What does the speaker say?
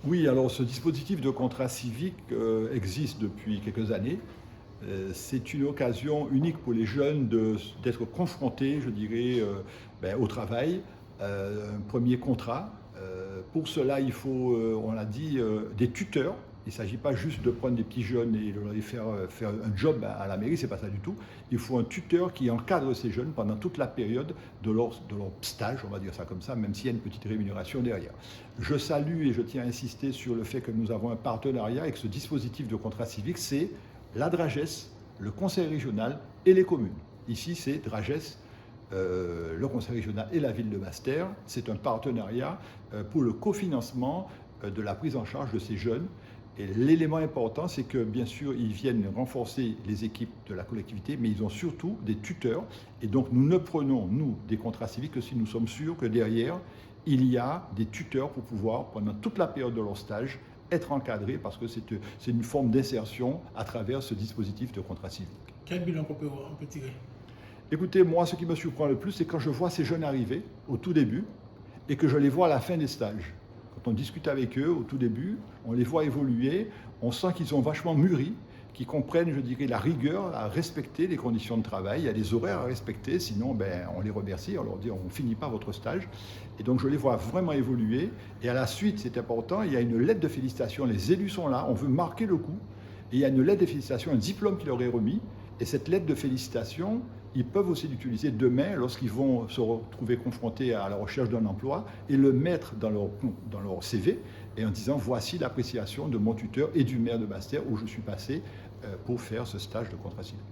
Oui, alors ce dispositif de contrat civique existe depuis quelques années. C'est une occasion unique pour les jeunes d'être confrontés, je dirais, au travail, un premier contrat. Pour cela, il faut, on l'a dit, des tuteurs. Il ne s'agit pas juste de prendre des petits jeunes et de les faire un job à la mairie, c'est pas ça du tout. Il faut un tuteur qui encadre ces jeunes pendant toute la période de leur stage, on va dire ça comme ça, même s'il y a une petite rémunération derrière. Je salue et je tiens à insister sur le fait que nous avons un partenariat avec ce dispositif de contrat civique, c'est la Drages, le conseil régional et les communes. Ici, c'est Drages, le conseil régional et la ville de Basse-Terre. C'est un partenariat pour le cofinancement de la prise en charge de ces jeunes. Et l'élément important, c'est que bien sûr, ils viennent renforcer les équipes de la collectivité, mais ils ont surtout des tuteurs. Et donc, nous ne prenons, nous, des contrats civiques que si nous sommes sûrs que derrière, il y a des tuteurs pour pouvoir, pendant toute la période de leur stage, être encadrés parce que c'est une forme d'insertion à travers ce dispositif de contrat civique. Quel bilan on peut tirer? Écoutez, moi, ce qui me surprend le plus, c'est quand je vois ces jeunes arriver au tout début et que je les vois à la fin des stages. Quand on discute avec eux au tout début, on les voit évoluer, on sent qu'ils ont vachement mûri, qu'ils comprennent, je dirais, la rigueur à respecter les conditions de travail. Il y a des horaires à respecter, sinon on les remercie, on leur dit on ne finit pas votre stage. Et donc je les vois vraiment évoluer. Et à la suite, c'est important, il y a une lettre de félicitations, les élus sont là, on veut marquer le coup. Et il y a une lettre de félicitations, un diplôme qui leur est remis. Et cette lettre de félicitations, ils peuvent aussi l'utiliser demain lorsqu'ils vont se retrouver confrontés à la recherche d'un emploi et le mettre dans leur CV et en disant voici l'appréciation de mon tuteur et du maire de Basse-Terre où je suis passé pour faire ce stage de contrat civique.